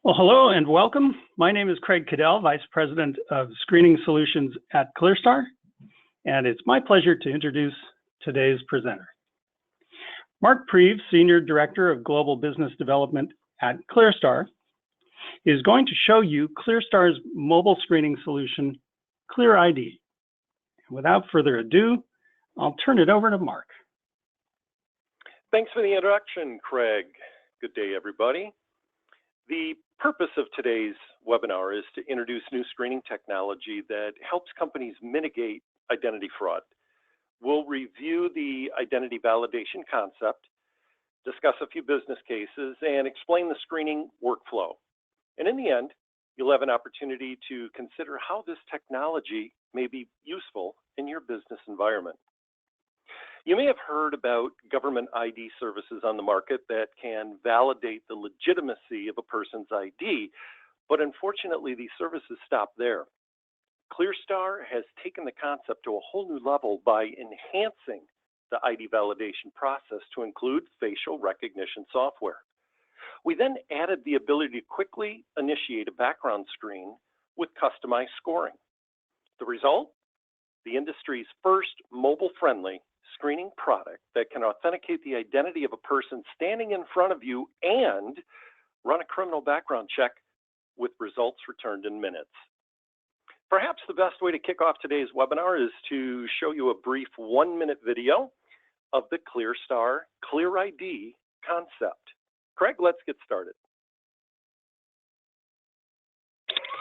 Well, hello and welcome. My name is Craig Cadell, Vice President of Screening Solutions at ClearStar, and it's my pleasure to introduce today's presenter. Mark Preeve, Senior Director of Global Business Development at ClearStar, is going to show you ClearStar's mobile screening solution, ClearID. Without further ado, I'll turn it over to Mark. Thanks for the introduction, Craig. Good day, everybody. The purpose of today's webinar is to introduce new screening technology that helps companies mitigate identity fraud. We'll review the identity validation concept, discuss a few business cases, and explain the screening workflow. And in the end, you'll have an opportunity to consider how this technology may be useful in your business environment. You may have heard about government ID services on the market that can validate the legitimacy of a person's ID, but unfortunately, these services stop there. ClearStar has taken the concept to a whole new level by enhancing the ID validation process to include facial recognition software. We then added the ability to quickly initiate a background screen with customized scoring. The result? The industry's first mobile-friendly screening product that can authenticate the identity of a person standing in front of you and run a criminal background check with results returned in minutes. Perhaps the best way to kick off today's webinar is to show you a brief 1-minute video of the ClearStar ClearID concept. Craig, let's get started.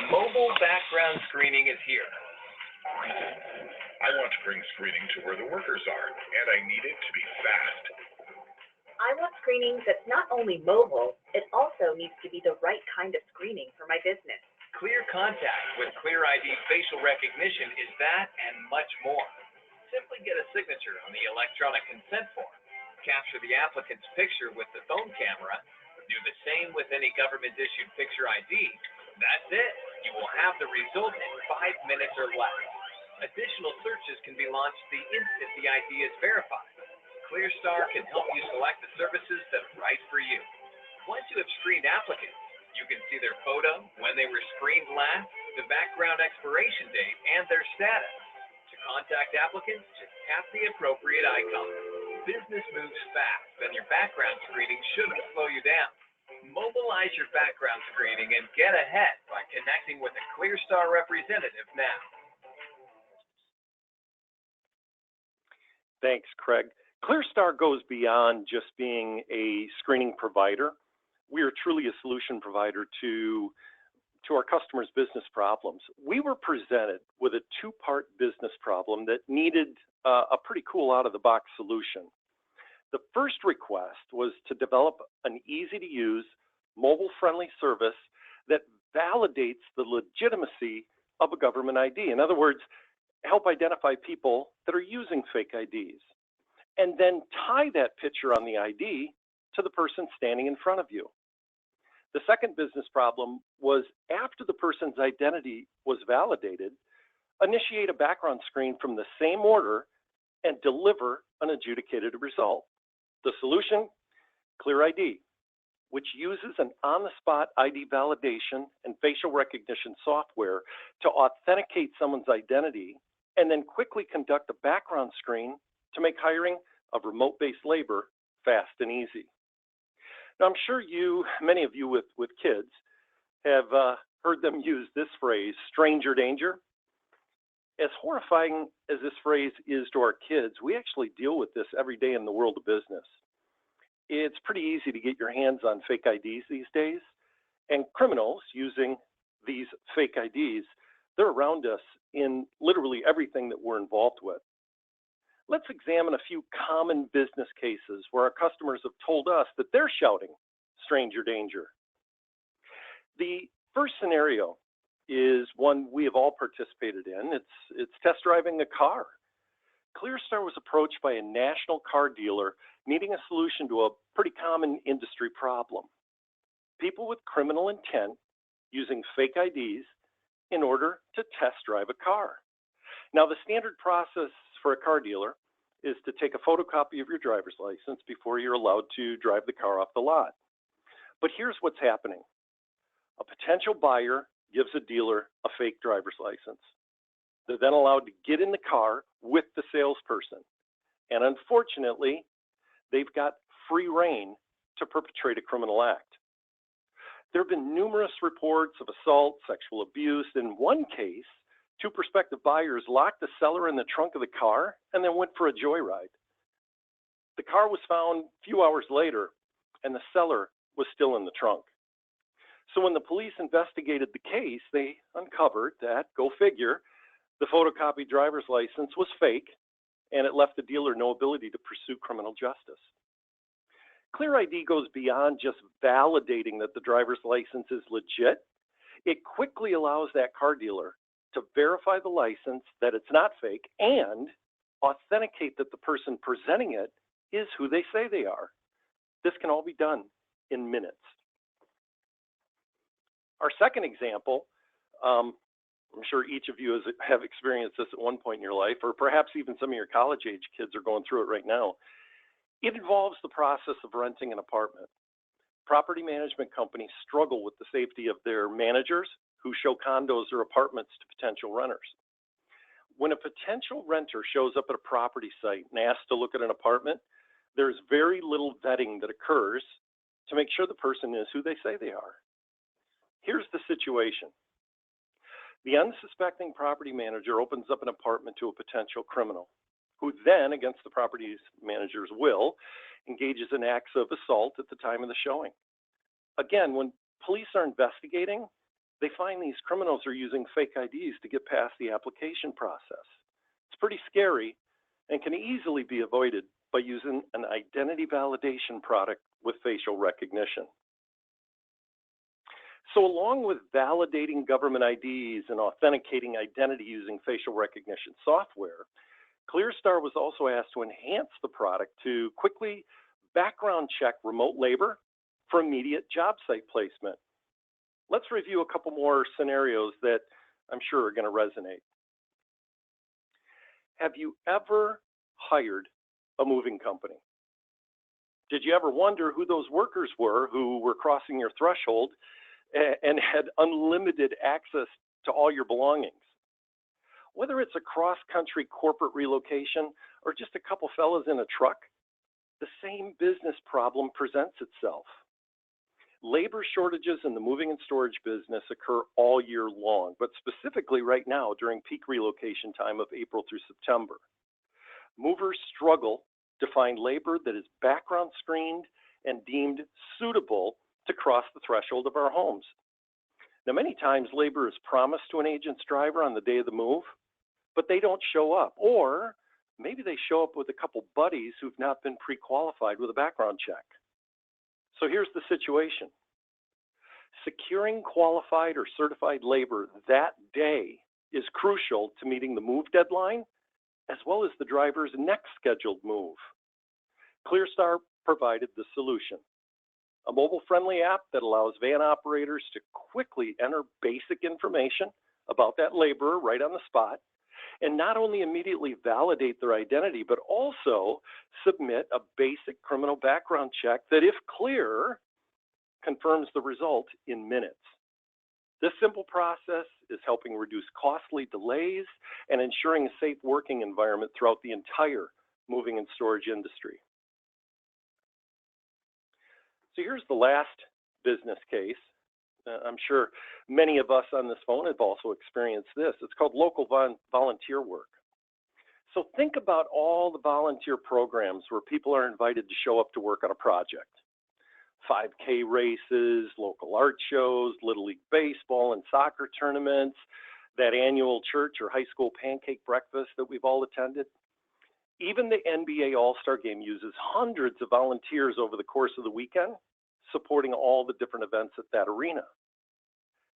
Mobile background screening is here. I want to bring screening to where the workers are, and I need it to be fast. I want screening that's not only mobile, it also needs to be the right kind of screening for my business. Clear contact with ClearID facial recognition is that and much more. Simply get a signature on the electronic consent form, capture the applicant's picture with the phone camera, do the same with any government-issued picture ID. That's it. You will have the result in 5 minutes or less. Additional searches can be launched the instant the ID is verified. ClearStar can help you select the services that are right for you. Once you have screened applicants, you can see their photo, when they were screened last, the background expiration date, and their status. To contact applicants, just tap the appropriate icon. Business moves fast, and your background screening shouldn't slow you down. Mobilize your background screening and get ahead by connecting with a ClearStar representative now. Thanks, Craig. ClearStar goes beyond just being a screening provider. We are truly a solution provider to our customers' business problems. We were presented with a 2-part business problem that needed a pretty cool out-of-the-box solution. The first request was to develop an easy-to-use, mobile-friendly service that validates the legitimacy of a government ID. In other words, help identify people that are using fake IDs, and then tie that picture on the ID to the person standing in front of you. The second business problem was, after the person's identity was validated, initiate a background screen from the same order and deliver an adjudicated result. The solution? ClearID, which uses an on-the-spot ID validation and facial recognition software to authenticate someone's identity and then quickly conduct a background screen to make hiring of remote-based labor fast and easy. Now, I'm sure many of you with kids have heard them use this phrase, stranger danger. As horrifying as this phrase is to our kids, we actually deal with this every day in the world of business. It's pretty easy to get your hands on fake IDs these days, and criminals using these fake IDs, they're around us in literally everything that we're involved with. Let's examine a few common business cases where our customers have told us that they're shouting stranger danger. The first scenario is one we have all participated in. It's test driving a car. ClearStar was approached by a national car dealer needing a solution to a pretty common industry problem. People with criminal intent using fake IDs in order to test drive a car. Now, the standard process for a car dealer is to take a photocopy of your driver's license before you're allowed to drive the car off the lot. But here's what's happening. A potential buyer gives a dealer a fake driver's license. They're then allowed to get in the car with the salesperson. And unfortunately, they've got free rein to perpetrate a criminal act. There have been numerous reports of assault, sexual abuse. In one case, two prospective buyers locked the seller in the trunk of the car and then went for a joyride. The car was found a few hours later, and the seller was still in the trunk. So when the police investigated the case, they uncovered that, go figure, the photocopied driver's license was fake, and it left the dealer no ability to pursue criminal justice. ClearID goes beyond just validating that the driver's license is legit. It quickly allows that car dealer to verify the license, that it's not fake, and authenticate that the person presenting it is who they say they are. This can all be done in minutes. Our second example, I'm sure each of you have experienced this at one point in your life, or perhaps even some of your college-age kids are going through it right now. It involves the process of renting an apartment. Property management companies struggle with the safety of their managers who show condos or apartments to potential renters. When a potential renter shows up at a property site and asks to look at an apartment, there's very little vetting that occurs to make sure the person is who they say they are. Here's the situation. The unsuspecting property manager opens up an apartment to a potential criminal, who then, against the property manager's will, engages in acts of assault at the time of the showing. Again, when police are investigating, they find these criminals are using fake IDs to get past the application process. It's pretty scary and can easily be avoided by using an identity validation product with facial recognition. So along with validating government IDs and authenticating identity using facial recognition software, ClearStar was also asked to enhance the product to quickly background check remote labor for immediate job site placement. Let's review a couple more scenarios that I'm sure are going to resonate. Have you ever hired a moving company? Did you ever wonder who those workers were who were crossing your threshold and had unlimited access to all your belongings? Whether it's a cross-country corporate relocation or just a couple fellas in a truck, the same business problem presents itself. Labor shortages in the moving and storage business occur all year long, but specifically right now during peak relocation time of April through September. Movers struggle to find labor that is background screened and deemed suitable to cross the threshold of our homes. Now, many times labor is promised to an agent's driver on the day of the move, but they don't show up, or maybe they show up with a couple buddies who've not been pre-qualified with a background check. So here's the situation. Securing qualified or certified labor that day is crucial to meeting the move deadline, as well as the driver's next scheduled move. ClearStar provided the solution. A mobile-friendly app that allows van operators to quickly enter basic information about that laborer right on the spot, and not only immediately validate their identity, but also submit a basic criminal background check that, if clear, confirms the result in minutes. This simple process is helping reduce costly delays and ensuring a safe working environment throughout the entire moving and storage industry. So here's the last business case. I'm sure many of us on this phone have also experienced this. It's called local volunteer work. So think about all the volunteer programs where people are invited to show up to work on a project. 5K races, local art shows, Little League baseball and soccer tournaments, that annual church or high school pancake breakfast that we've all attended. Even the NBA All-Star Game uses hundreds of volunteers over the course of the weekend, supporting all the different events at that arena.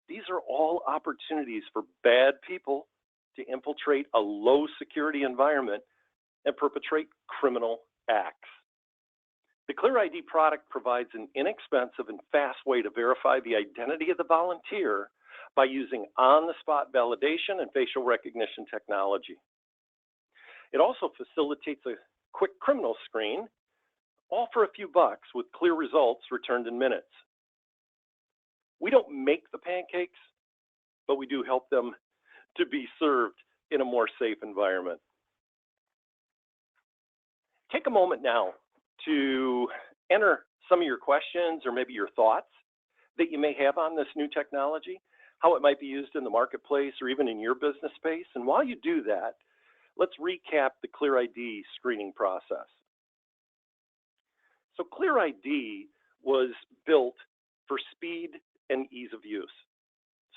These are all opportunities for bad people to infiltrate a low security environment and perpetrate criminal acts. The ClearID product provides an inexpensive and fast way to verify the identity of the volunteer by using on-the-spot validation and facial recognition technology. It also facilitates a quick criminal screen, all for a few bucks with clear results returned in minutes. We don't make the pancakes, but we do help them to be served in a more safe environment. Take a moment now to enter some of your questions or maybe your thoughts that you may have on this new technology, how it might be used in the marketplace or even in your business space. And while you do that, let's recap the ClearID screening process. So ClearID was built for speed and ease of use.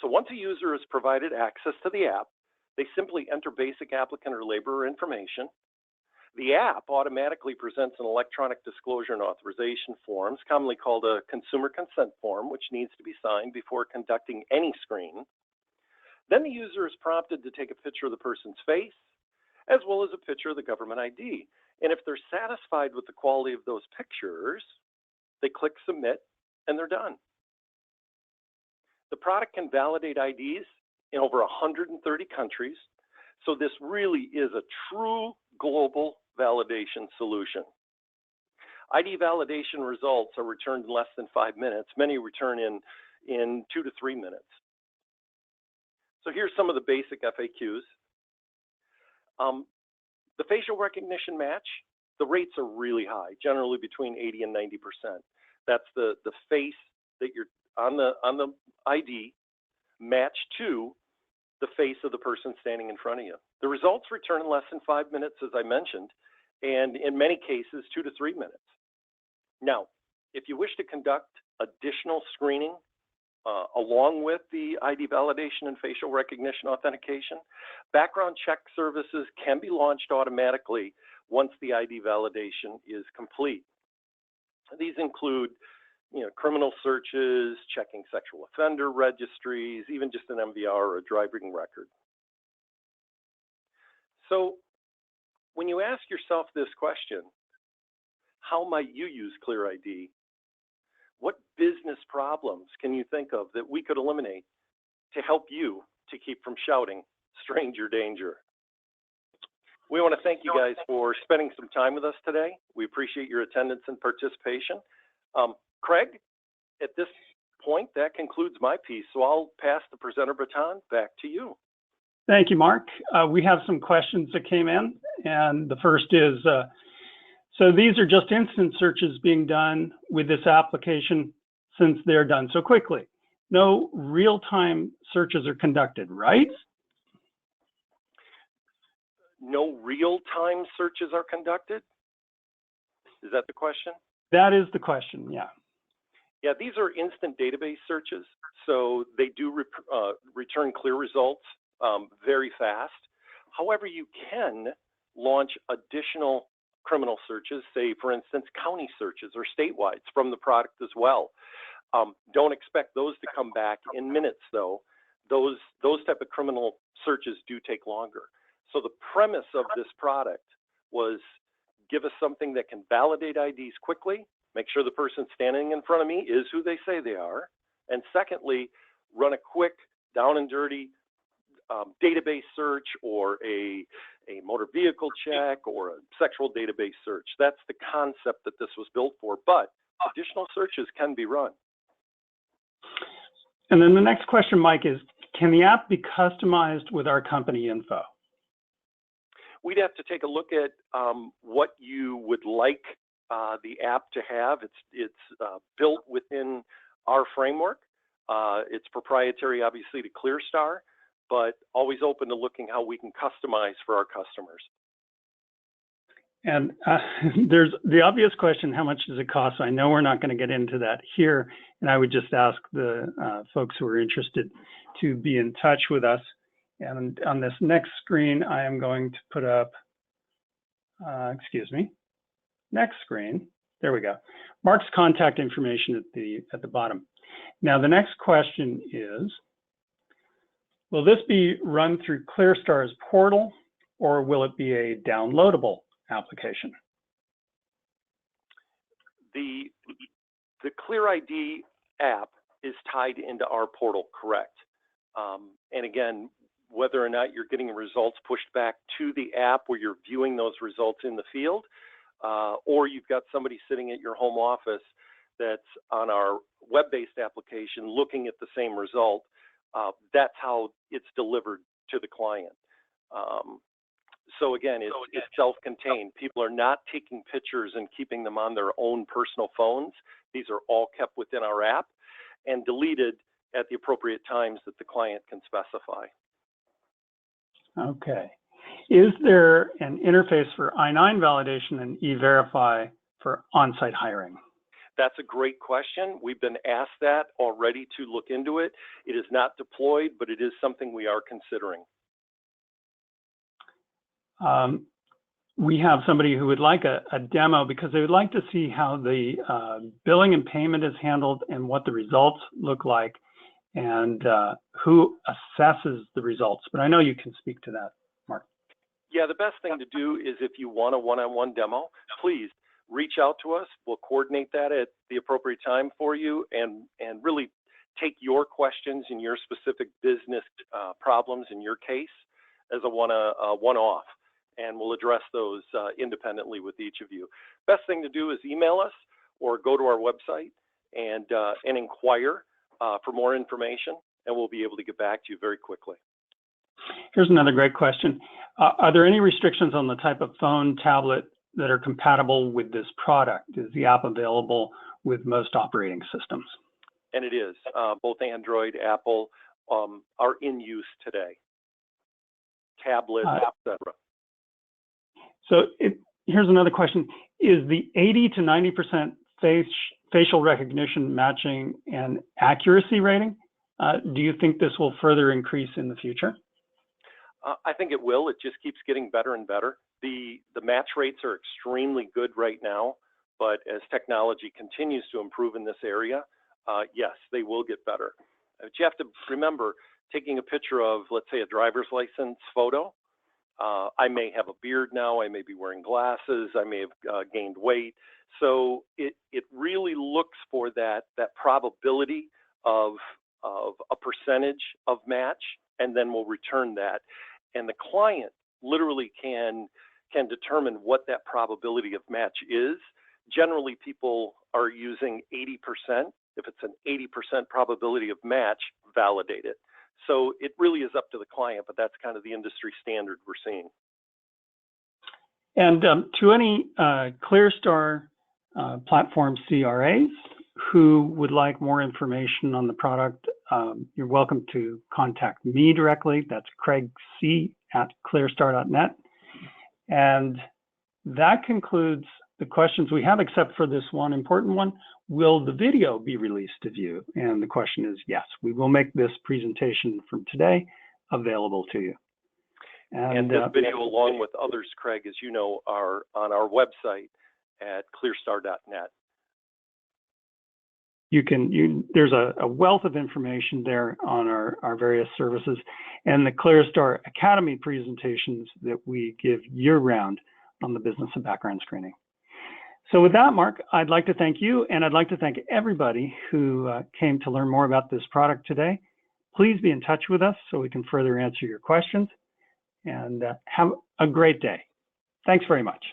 So once a user is provided access to the app, they simply enter basic applicant or laborer information. The app automatically presents an electronic disclosure and authorization form, commonly called a consumer consent form, which needs to be signed before conducting any screen. Then the user is prompted to take a picture of the person's face, as well as a picture of the government ID. And if they're satisfied with the quality of those pictures, they click submit and they're done. The product can validate IDs in over 130 countries, so this really is a true global validation solution. ID validation results are returned in less than 5 minutes. Many return in 2 to 3 minutes. So here's some of the basic FAQs. The facial recognition match, the rates are really high, generally between 80 and 90%. That's the face that you're on the ID matched to the face of the person standing in front of you. The results return in less than 5 minutes, as I mentioned, and in many cases, 2 to 3 minutes. Now, if you wish to conduct additional screening along with the ID validation and facial recognition authentication, background check services can be launched automatically once the ID validation is complete. These include criminal searches, checking sexual offender registries, even just an MVR or a driving record. So when you ask yourself this question, how might you use ClearID? What business problems can you think of that we could eliminate to help you to keep from shouting stranger danger? We want to thank you guys for spending some time with us today. We appreciate your attendance and participation. Craig, at this point, that concludes my piece, so I'll pass the presenter baton back to you. Thank you, Mark. We have some questions that came in, and the first is, so these are just instant searches being done with this application since they're done so quickly. No real-time searches are conducted, right? No real-time searches are conducted? Is that the question? That is the question, yeah. Yeah, these are instant database searches, so they do return clear results very fast. However, you can launch additional criminal searches, say, for instance, county searches or statewide from the product as well. Don't expect those to come back in minutes, though. Those type of criminal searches do take longer. So the premise of this product was give us something that can validate IDs quickly, make sure the person standing in front of me is who they say they are, and secondly, run a quick, down and dirty database search or a motor vehicle check or a sexual database search. That's the concept that this was built for, but additional searches can be run. And then the next question, Mike, is can the app be customized with our company info? We'd have to take a look at what you would like the app to have. It's built within our framework. It's proprietary, obviously, to ClearStar, but always open to looking how we can customize for our customers. And there's the obvious question, how much does it cost? So I know we're not going to get into that here, and I would just ask the folks who are interested to be in touch with us. And on this next screen, I am going to put up, next screen. There we go. Mark's contact information at the bottom. Now, the next question is, will this be run through ClearStar's portal, or will it be a downloadable application? The ClearID app is tied into our portal, correct? And again, whether or not you're getting results pushed back to the app where you're viewing those results in the field, or you've got somebody sitting at your home office that's on our web-based application looking at the same result, that's how it's delivered to the client. So again, it's self-contained. People are not taking pictures and keeping them on their own personal phones. These are all kept within our app and deleted at the appropriate times that the client can specify. Okay. Is there an interface for I-9 validation and E-Verify for on-site hiring? That's a great question. We've been asked that already to look into it. It is not deployed, but it is something we are considering. We have somebody who would like a demo because they would like to see how the billing and payment is handled and what the results look like and who assesses the results. But I know you can speak to that, Mark. Yeah, the best thing to do is if you want a one-on-one demo, please reach out to us. We'll coordinate that at the appropriate time for you and really take your questions and your specific business problems in your case as a one-off. And we'll address those independently with each of you. Best thing to do is email us or go to our website and inquire for more information, and we'll be able to get back to you very quickly. Here's another great question. Are there any restrictions on the type of phone, tablet that are compatible with this product? Is the app available with most operating systems? And it is. Both Android, Apple are in use today. Tablets, etc. So here's another question. Is the 80 to 90% facial recognition matching and accuracy rating? Do you think this will further increase in the future? I think it will. It just keeps getting better and better. The match rates are extremely good right now, but as technology continues to improve in this area, yes, they will get better. But you have to remember, taking a picture of, let's say, a driver's license photo, I may have a beard now, I may be wearing glasses, I may have gained weight. So it really looks for that probability of a percentage of match, and then we'll return that. And the client literally can determine what that probability of match is. Generally, people are using 80%. If it's an 80% probability of match, validate it. So it really is up to the client, but that's kind of the industry standard we're seeing. And to any ClearStar platform CRAs who would like more information on the product, you're welcome to contact me directly. That's craigc@clearstar.net. And that concludes the questions we have, except for this one important one. Will the video be released to view? And the question is yes, we will make this presentation from today available to you. And this video, along with others, Craig, as you know, are on our website at clearstar.net. There's a wealth of information there on our various services and the ClearStar Academy presentations that we give year-round on the business of background screening. So with that, Mark, I'd like to thank you, and I'd like to thank everybody who came to learn more about this product today. Please be in touch with us so we can further answer your questions, and have a great day. Thanks very much.